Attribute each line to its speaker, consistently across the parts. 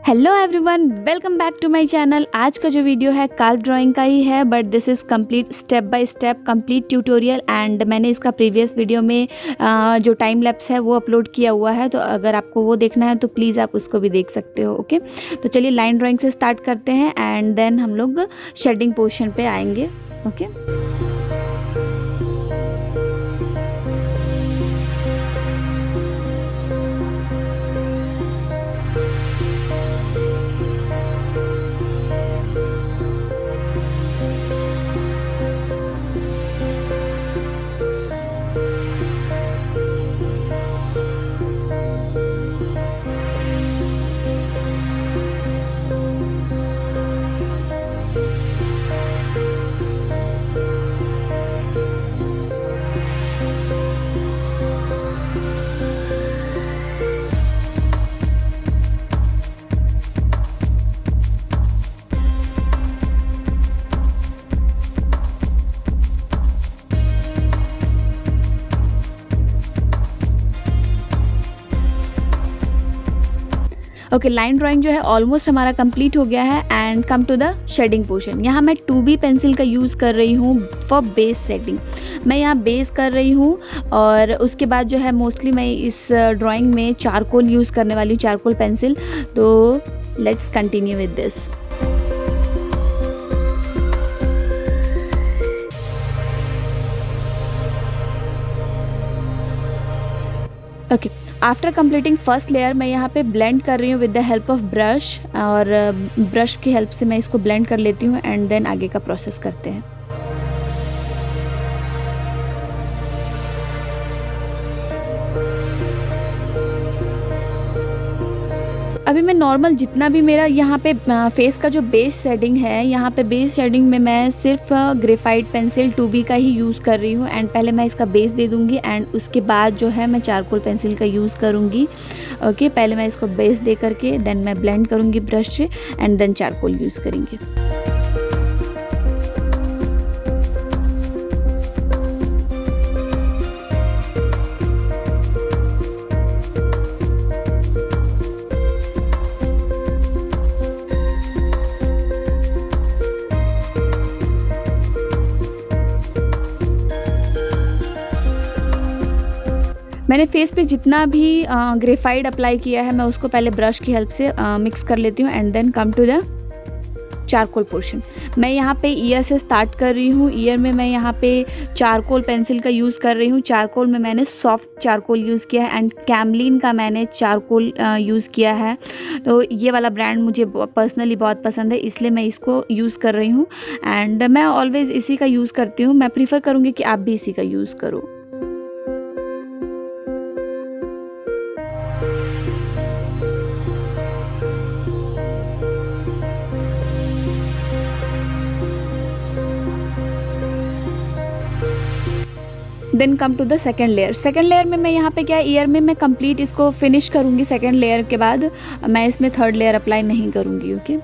Speaker 1: Hello everyone, welcome back to my channel. आज का जो वीडियो है कार्व ड्राइंग का ही है, but this is complete step by step complete tutorial. And मैंने इसका प्रीवियस वीडियो में जो टाइम लैप्स है वो अपलोड किया हुआ है, तो अगर आपको वो देखना है तो प्लीज़ आप उसको भी देख सकते हो। ओके, तो चलिए लाइन ड्राइंग से स्टार्ट करते हैं एंड देन हम लोग शेडिंग पोर्शन पे आएंगे। ओके, ओके, लाइन ड्राइंग जो है ऑलमोस्ट हमारा कंप्लीट हो गया है। And come to the shading portion. यहाँ मैं 2B पेंसिल का यूज़ कर रही हूँ फॉर बेस सेटिंग। मैं यहाँ बेस कर रही हूँ और उसके बाद जो है मोस्टली मैं इस ड्राइंग में चारकोल यूज़ करने वाली हूँ, चारकोल पेंसिल। तो let's continue with this. Okay, after completing first layer मैं यहाँ पे ब्लेंड कर रही हूँ with the help of brush, और ब्रश की हेल्प से मैं इसको ब्लेंड कर लेती हूँ एंड देन आगे का प्रोसेस करते हैं। अभी मैं नॉर्मल जितना भी मेरा यहाँ पे फेस का जो बेस शेडिंग है, यहाँ पे बेस शेडिंग में मैं सिर्फ ग्रेफाइट पेंसिल 2B का ही यूज़ कर रही हूँ। एंड पहले मैं इसका बेस दे दूँगी एंड उसके बाद जो है मैं चारकोल पेंसिल का यूज़ करूँगी। ओके, पहले मैं इसको बेस दे करके देन मैं ब्लेंड करूँगी ब्रश से एंड देन चारकोल यूज़ करेंगे। मैंने फेस पे जितना भी ग्रेफाइट अप्लाई किया है मैं उसको पहले ब्रश की हेल्प से मिक्स कर लेती हूँ and then come to the charcoal portion. मैं यहाँ पे ईयर से स्टार्ट कर रही हूँ। ईयर में मैं यहाँ पे चारकोल पेंसिल का यूज़ कर रही हूँ। चारकोल में मैंने सॉफ्ट चारकोल यूज़ किया है एंड कैमलिन का मैंने चारकोल यूज़ किया है। तो ये वाला ब्रांड मुझे पर्सनली बहुत पसंद है, इसलिए मैं इसको यूज़ कर रही हूँ। एंड मैं ऑलवेज़ इसी का यूज़ करती हूँ। मैं प्रीफर करूँगी कि आप भी इसी का यूज़ करो। Then come to the second layer. Second layer में मैं यहाँ पे क्या ईयर में मैं कंप्लीट इसको फिनिश करूँगी। सेकेंड लेयर के बाद मैं इसमें थर्ड लेयर अप्लाई नहीं करूँगी। Okay,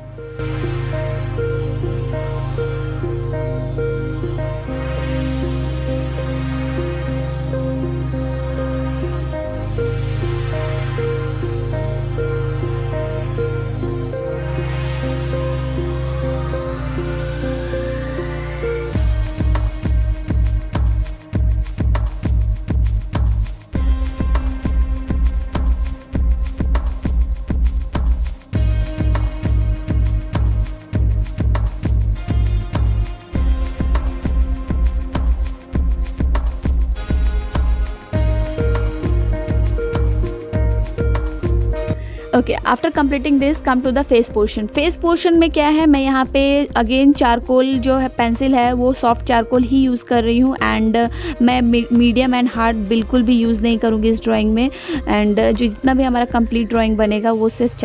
Speaker 1: okay, after completing this come to the face portion. Face portion में क्या है, मैं यहाँ पे अगेन चारकोल जो है पेंसिल है वो सॉफ्ट चारकोल ही यूज़ कर रही हूँ। एंड मैं मीडियम एंड हार्ड बिल्कुल भी यूज़ नहीं करूँगी इस ड्राइंग में। एंड जो जितना भी हमारा कंप्लीट ड्राइंग बनेगा वो सिर्फ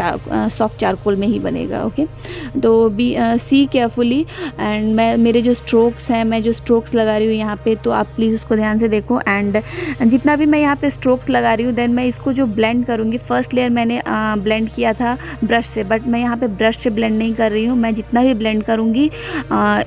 Speaker 1: सॉफ्ट चारकोल में ही बनेगा। ओके, तो सी केयरफुली। एंड मैं मेरे जो स्ट्रोक्स हैं, मैं जो स्ट्रोक्स लगा रही हूँ यहाँ पे, तो आप प्लीज़ उसको ध्यान से देखो। एंड जितना भी मैं यहाँ पे स्ट्रोक्स लगा रही हूँ देन मैं इसको जो ब्लेंड करूँगी, फर्स्ट लेयर मैंने ब्लेंड ब्लेंड किया था ब्रश से, बट मैं यहाँ पे ब्रश से ब्लेंड नहीं कर रही हूँ। मैं जितना भी ब्लेंड करूँगी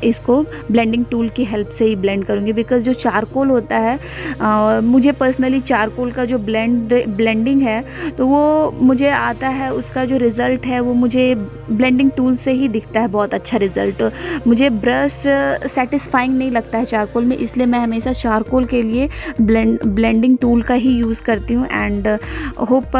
Speaker 1: इसको ब्लेंडिंग टूल की हेल्प से ही ब्लेंड करूँगी, बिकॉज़ जो चारकोल होता है मुझे पर्सनली चारकोल का जो ब्लेंडिंग है तो वो मुझे आता है, उसका जो रिज़ल्ट है वो मुझे ब्लेंडिंग टूल से ही दिखता है, बहुत अच्छा रिज़ल्ट। मुझे ब्रश सेटिस्फाइंग नहीं लगता है चारकोल में, इसलिए मैं हमेशा चारकोल के लिए ब्लेंडिंग टूल का ही यूज़ करती हूँ। एंड होप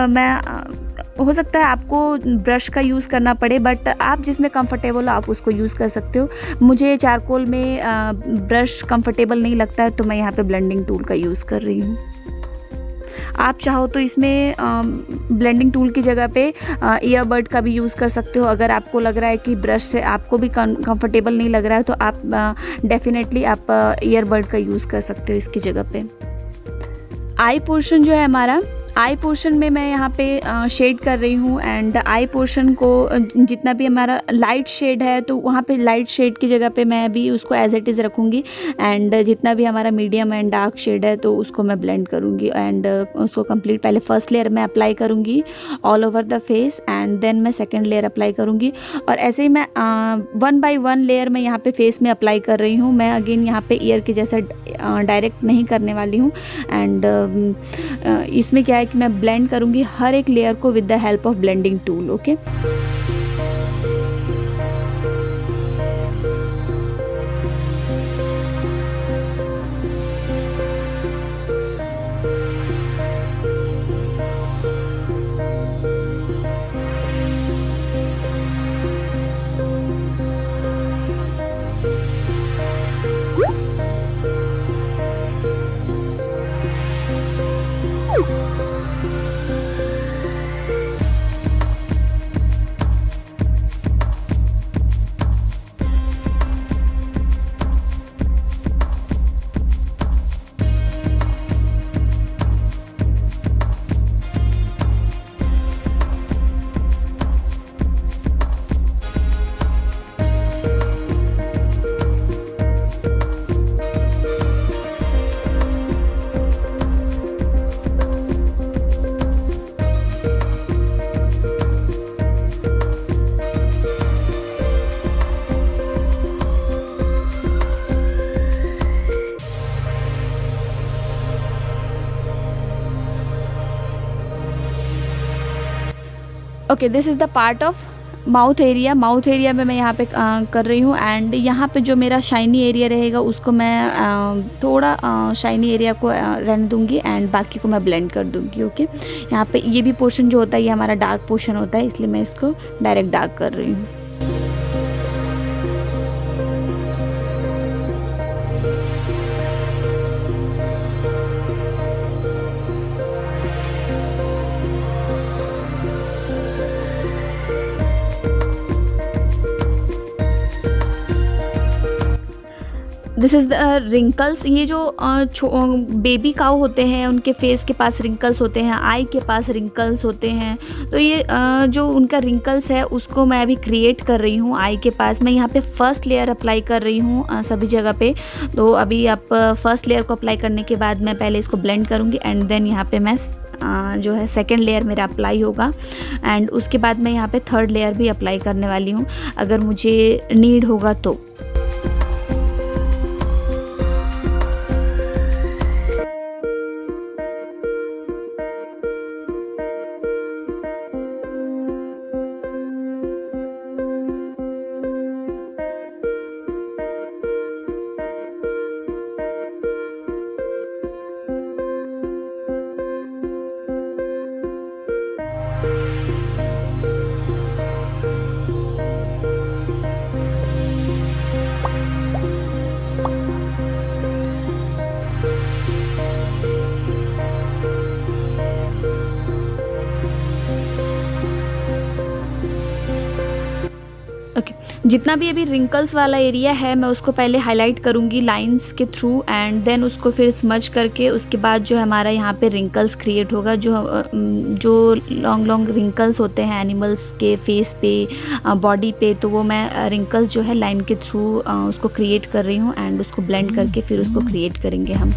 Speaker 1: हो सकता है आपको ब्रश का यूज़ करना पड़े, बट आप जिसमें कंफर्टेबल हो आप उसको यूज़ कर सकते हो। मुझे चारकोल में ब्रश कंफर्टेबल नहीं लगता है, तो मैं यहाँ पे ब्लेंडिंग टूल का यूज़ कर रही हूँ। आप चाहो तो इसमें ब्लेंडिंग टूल की जगह पे ईयरबड का भी यूज़ कर सकते हो। अगर आपको लग रहा है कि ब्रश से आपको भी कंफर्टेबल नहीं लग रहा है तो आप डेफिनेटली आप ईयरबड का यूज़ कर सकते हो इसकी जगह पे। आई पोर्शन जो है हमारा, आई पोर्शन में मैं यहाँ पे शेड कर रही हूँ। एंड आई पोर्शन को जितना भी हमारा लाइट शेड है तो वहाँ पे लाइट शेड की जगह पे मैं भी उसको एज इट इज़ रखूँगी। एंड जितना भी हमारा मीडियम एंड डार्क शेड है तो उसको मैं ब्लेंड करूँगी। एंड उसको कंप्लीट पहले फर्स्ट लेयर मैं अप्लाई करूँगी all over the face, and then मैं सेकेंड लेयर अप्लाई करूँगी। और ऐसे ही मैं 1 बाय 1 लेयर मैं यहाँ पे फेस में अप्लाई कर रही हूँ। मैं अगेन यहाँ पे ईयर के जैसा डायरेक्ट नहीं करने वाली हूँ। एंड इसमें क्या है कि मैं ब्लेंड करूंगी हर एक लेयर को with the help of blending tool. Okay, okay, this is the part of mouth area. Mouth area में मैं यहाँ पे कर रही हूँ। एंड यहाँ पे जो मेरा शाइनी एरिया रहेगा उसको मैं थोड़ा शाइनी एरिया को रहने दूँगी एंड बाकी को मैं ब्लेंड कर दूँगी। ओके, यहाँ पे ये भी पोर्शन जो होता है ये हमारा डार्क पोर्शन होता है, इसलिए मैं इसको डायरेक्ट डार्क कर रही हूँ। This is the wrinkles. ये जो बेबी काऊ होते हैं उनके फेस के पास रिंकल्स होते हैं, आई के पास रिंकल्स होते हैं। तो ये जो उनका रिंकल्स है उसको मैं अभी क्रिएट कर रही हूँ आई के पास। मैं यहाँ पे फर्स्ट लेयर अप्लाई कर रही हूँ सभी जगह पे। तो अभी आप फर्स्ट लेयर को अप्लाई करने के बाद मैं पहले इसको ब्लेंड करूँगी एंड देन यहाँ पे मैं जो है सेकेंड लेयर मेरा अप्लाई होगा। एंड उसके बाद मैं यहाँ पे थर्ड लेयर भी अप्लाई करने वाली हूँ अगर मुझे नीड होगा तो। ओके, जितना भी अभी रिंकल्स वाला एरिया है मैं उसको पहले हाईलाइट करूँगी लाइंस के थ्रू एंड देन उसको फिर स्मज करके उसके बाद जो हमारा यहाँ पे रिंकल्स क्रिएट होगा। जो लॉन्ग रिंकल्स होते हैं एनिमल्स के फेस पे, बॉडी पे, तो वो मैं रिंकल्स जो है लाइन के थ्रू उसको क्रिएट कर रही हूँ एंड उसको ब्लेंड करके फिर उसको क्रिएट करेंगे हम।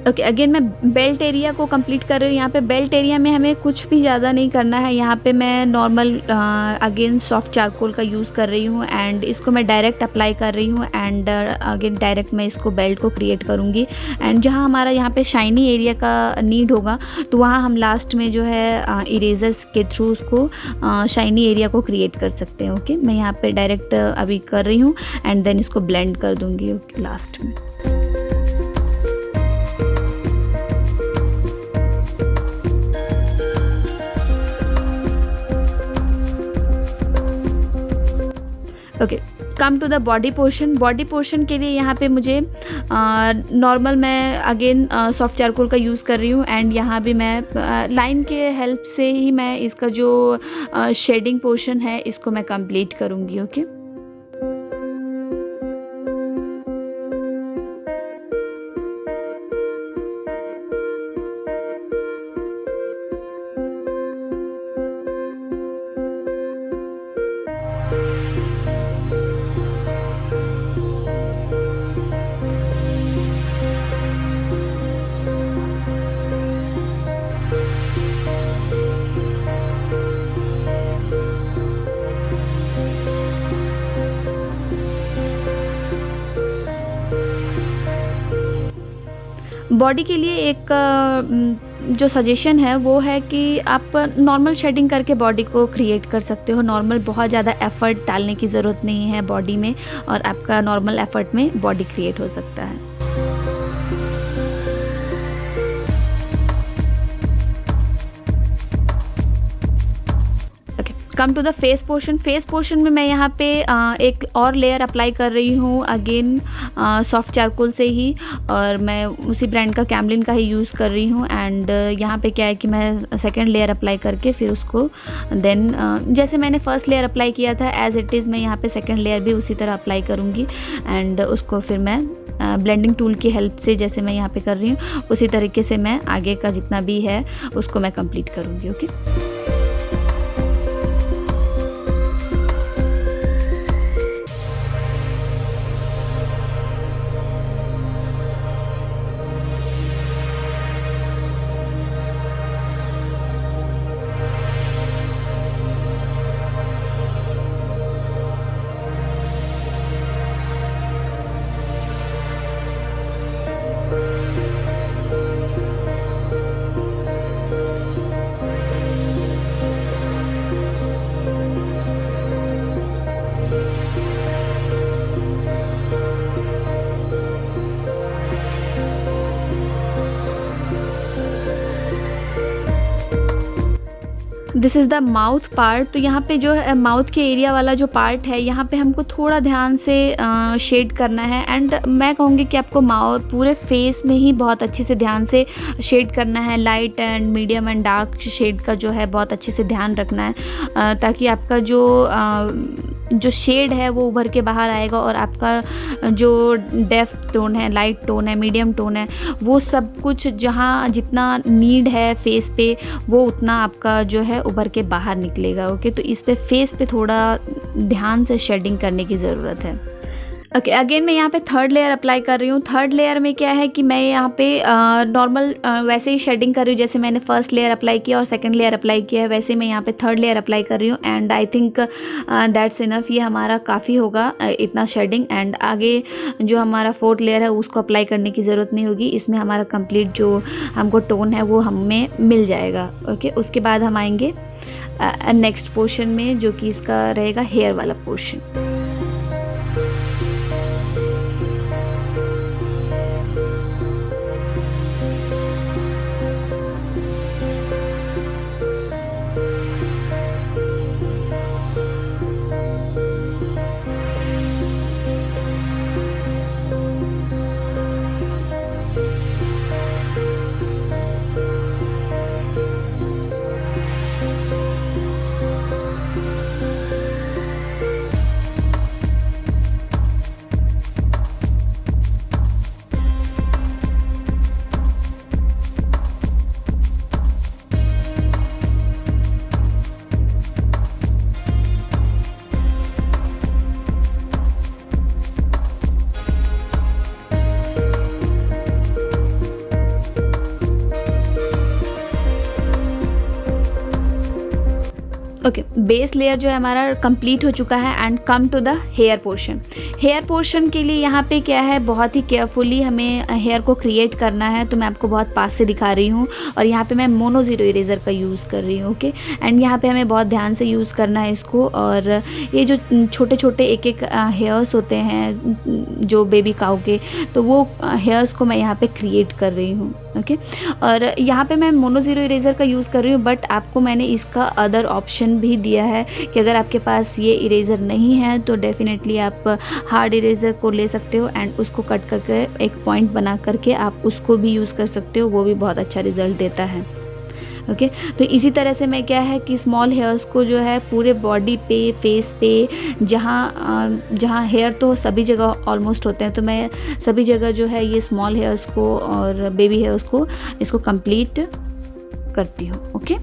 Speaker 1: ओके, अगेन मैं बेल्ट एरिया को कंप्लीट कर रही हूँ। यहाँ पे बेल्ट एरिया में हमें कुछ भी ज़्यादा नहीं करना है। यहाँ पे मैं नॉर्मल अगेन सॉफ्ट चारकोल का यूज़ कर रही हूँ एंड इसको मैं डायरेक्ट अप्लाई कर रही हूँ एंड अगेन डायरेक्ट मैं इसको बेल्ट को क्रिएट करूँगी। एंड जहाँ हमारा यहाँ पे शाइनी एरिया का नीड होगा तो वहाँ हम लास्ट में जो है इरेजर्स के थ्रू उसको शाइनी एरिया को क्रिएट कर सकते हैं। ओके, मैं यहाँ पे डायरेक्ट अभी कर रही हूँ एंड देन इसको ब्लेंड कर दूँगी ओके लास्ट में। Okay, come to the body portion. Body portion के लिए यहाँ पे मुझे नॉर्मल मैं अगेन सॉफ्ट चारकोल का यूज़ कर रही हूँ एंड यहाँ भी मैं लाइन के हेल्प से ही मैं इसका जो शेडिंग पोर्शन है इसको मैं कंप्लीट करूँगी। ओके, बॉडी के लिए एक जो सजेशन है वो है कि आप नॉर्मल शेडिंग करके बॉडी को क्रिएट कर सकते हो। नॉर्मल बहुत ज़्यादा एफर्ट डालने की ज़रूरत नहीं है बॉडी में और आपका नॉर्मल एफर्ट में बॉडी क्रिएट हो सकता है। Come to the face portion. Face portion में मैं यहाँ पे एक और लेयर अप्लाई कर रही हूँ अगेन सॉफ्ट चारकोल से ही, और मैं उसी ब्रांड का कैमलिन का ही यूज़ कर रही हूँ। एंड यहाँ पे क्या है कि मैं सेकेंड लेयर अप्लाई करके फिर उसको देन जैसे मैंने फर्स्ट लेयर अप्लाई किया था एज इट इज़ मैं यहाँ पे सेकेंड लेयर भी उसी तरह अप्लाई करूँगी एंड उसको फिर मैं ब्लेंडिंग टूल की हेल्प से जैसे मैं यहाँ पे कर रही हूँ उसी तरीके से मैं आगे का जितना भी है उसको मैं कंप्लीट करूँगी। Okay, this is the mouth part. तो यहाँ पे जो है माउथ के एरिया वाला जो पार्ट है यहाँ पे हमको थोड़ा ध्यान से शेड करना है। एंड मैं कहूँगी कि आपको माउथ पूरे फेस में ही बहुत अच्छे से ध्यान से शेड करना है। Light and medium and dark shade का जो है बहुत अच्छे से ध्यान रखना है ताकि आपका जो शेड है वो उभर के बाहर आएगा और आपका जो डेप्थ टोन है, लाइट टोन है, मीडियम टोन है, वो सब कुछ जहाँ जितना नीड है फेस पे वो उतना आपका जो है उभर के बाहर निकलेगा। ओके, तो इस पे फेस पे थोड़ा ध्यान से शेडिंग करने की ज़रूरत है। ओके, अगेन मैं यहाँ पे थर्ड लेयर अप्लाई कर रही हूँ। थर्ड लेयर में क्या है कि मैं यहाँ पे नॉर्मल वैसे ही शेडिंग कर रही हूँ जैसे मैंने फर्स्ट लेयर अप्लाई किया और सेकंड लेयर अप्लाई किया है, वैसे मैं यहाँ पे थर्ड लेयर अप्लाई कर रही हूँ। And I think that's enough, ये हमारा काफ़ी होगा इतना शेडिंग। एंड आगे जो हमारा फोर्थ लेयर है उसको अप्लाई करने की ज़रूरत नहीं होगी, इसमें हमारा कंप्लीट जो हमको टोन है वो हमें मिल जाएगा। ओके, उसके बाद हम आएंगे नेक्स्ट पोर्शन में जो कि इसका रहेगा हेयर वाला पोर्शन। ओके, बेस लेयर जो है हमारा कंप्लीट हो चुका है and come to the hair portion. Hair portion के लिए यहाँ पे क्या है, बहुत ही केयरफुली हमें हेयर को क्रिएट करना है, तो मैं आपको बहुत पास से दिखा रही हूँ और यहाँ पे मैं मोनो ज़ीरो इरेज़र का यूज़ कर रही हूँ। ओके, एंड यहाँ पे हमें बहुत ध्यान से यूज़ करना है इसको। और ये जो छोटे छोटे एक एक हेयर्स होते हैं जो बेबी काऊ के, तो वो हेयर्स को मैं यहाँ पे क्रिएट कर रही हूँ। ओके, और यहाँ पे मैं मोनो ज़ीरो इरेज़र का यूज़ कर रही हूँ, बट आपको मैंने इसका अदर ऑप्शन भी दिया है कि अगर आपके पास ये इरेज़र नहीं है तो डेफिनेटली आप हार्ड इरेज़र को ले सकते हो एंड उसको कट करके एक पॉइंट बना करके आप उसको भी यूज़ कर सकते हो, वो भी बहुत अच्छा रिज़ल्ट देता है। ओके, तो इसी तरह से मैं क्या है कि स्मॉल हेयर्स को जो है पूरे बॉडी पे, फेस पे, जहाँ हेयर तो सभी जगह ऑलमोस्ट होते हैं, तो मैं सभी जगह जो है ये स्मॉल हेयर्स को और बेबी हेयर्स को इसको कंप्लीट करती हूँ। ओके,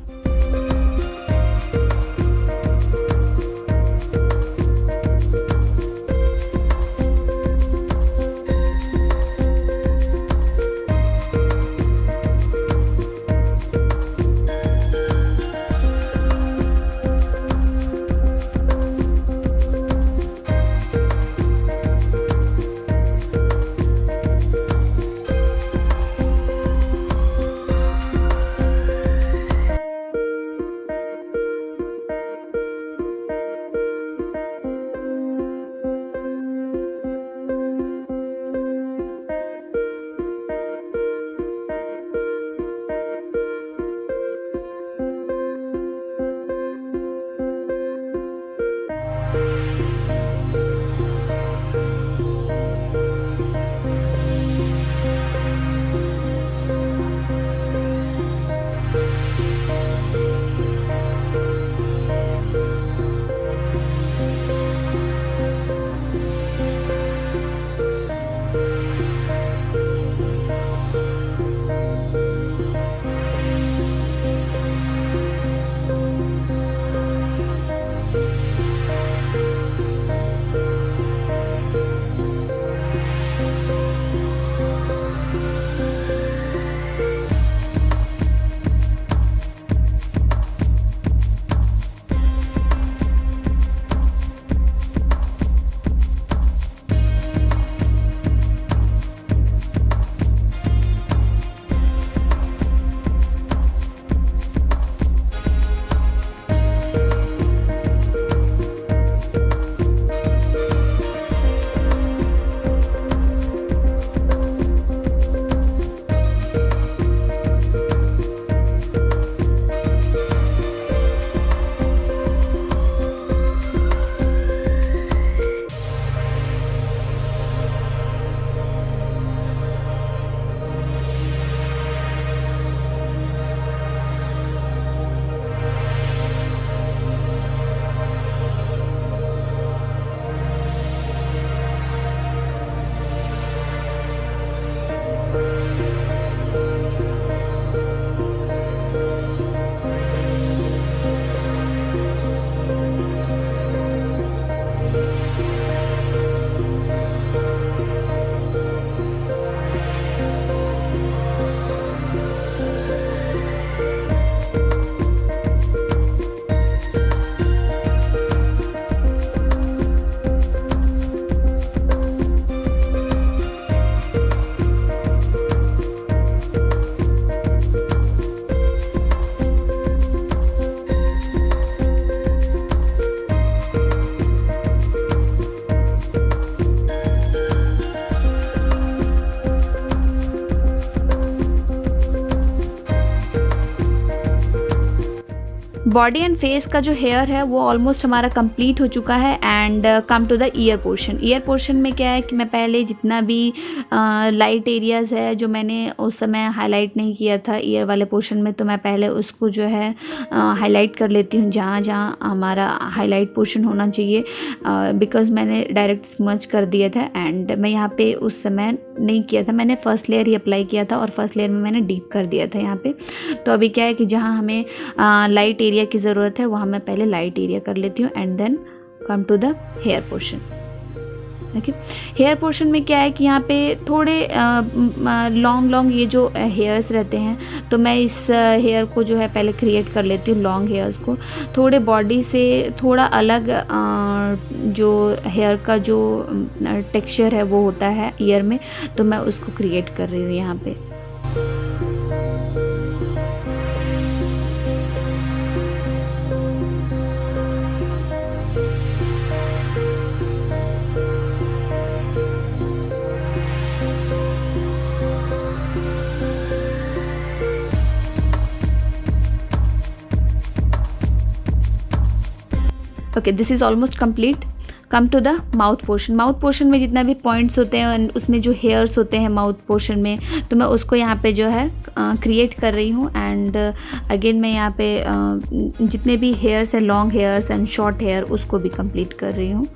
Speaker 1: बॉडी एंड फेस का जो हेयर है वो ऑलमोस्ट हमारा कंप्लीट हो चुका है and come to the ear portion. Ear portion में क्या है कि मैं पहले जितना भी लाइट एरियाज़ है जो मैंने उस समय हाईलाइट नहीं किया था ईयर वाले पोर्शन में, तो मैं पहले उसको जो है हाईलाइट कर लेती हूँ जहाँ जहाँ हमारा हाईलाइट पोर्शन होना चाहिए, बिकॉज़ मैंने डायरेक्ट स्मच कर दिया था एंड मैं यहाँ पे उस समय नहीं किया था, मैंने फर्स्ट लेयर ही अप्लाई किया था और फर्स्ट लेयर में मैंने डीप कर दिया था यहाँ पे। तो अभी क्या है कि जहाँ हमें लाइट एरिया की ज़रूरत है वहाँ मैं पहले लाइट एरिया कर लेती हूँ and then come to the hair portion. Okay. Hair portion में क्या है कि यहाँ पे थोड़े लॉन्ग ये जो हेयर्स रहते हैं, तो मैं इस हेयर को जो है पहले क्रिएट कर लेती हूँ, लॉन्ग हेयर्स को थोड़े बॉडी से थोड़ा अलग। जो हेयर का जो टेक्सचर है वो होता है ईयर में, तो मैं उसको क्रिएट कर रही हूँ यहाँ पे। Okay, this is almost complete. Come to the mouth portion. Mouth portion में जितना भी पॉइंट्स होते हैं उसमें जो हेयर्स होते हैं माउथ पोर्शन में, तो मैं उसको यहाँ पे जो है क्रिएट कर रही हूँ। एंड अगेन मैं यहाँ पे जितने भी हेयर्स हैं, long hairs and short hair, उसको भी कंप्लीट कर रही हूँ।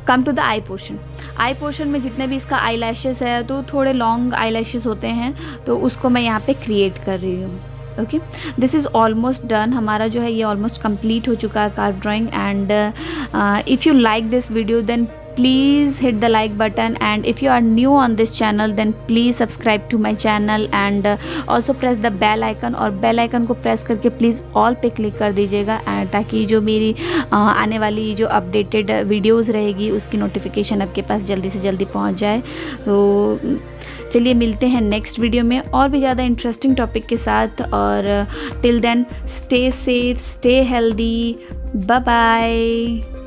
Speaker 1: Come to the eye portion. Eye portion में जितने भी इसका आई लैशेस है, तो थोड़े लॉन्ग आई लैशेस होते हैं, तो उसको मैं यहाँ पे क्रिएट कर रही हूँ। Okay, this is almost done. हमारा जो है ये ऑलमोस्ट कंप्लीट हो चुका है carve drawing. And if you like this video then please hit the like button, and if you are new on this channel then please subscribe to my channel and also press the bell icon, और bell icon को press करके please all पे click कर दीजिएगा, ताकि जो मेरी आने वाली जो अपडेटेड वीडियोस रहेगी उसकी नोटिफिकेशन आपके पास जल्दी से जल्दी पहुंच जाए। तो चलिए मिलते हैं नेक्स्ट वीडियो में और भी ज़्यादा इंटरेस्टिंग टॉपिक के साथ, और till then stay safe, stay healthy, bye bye.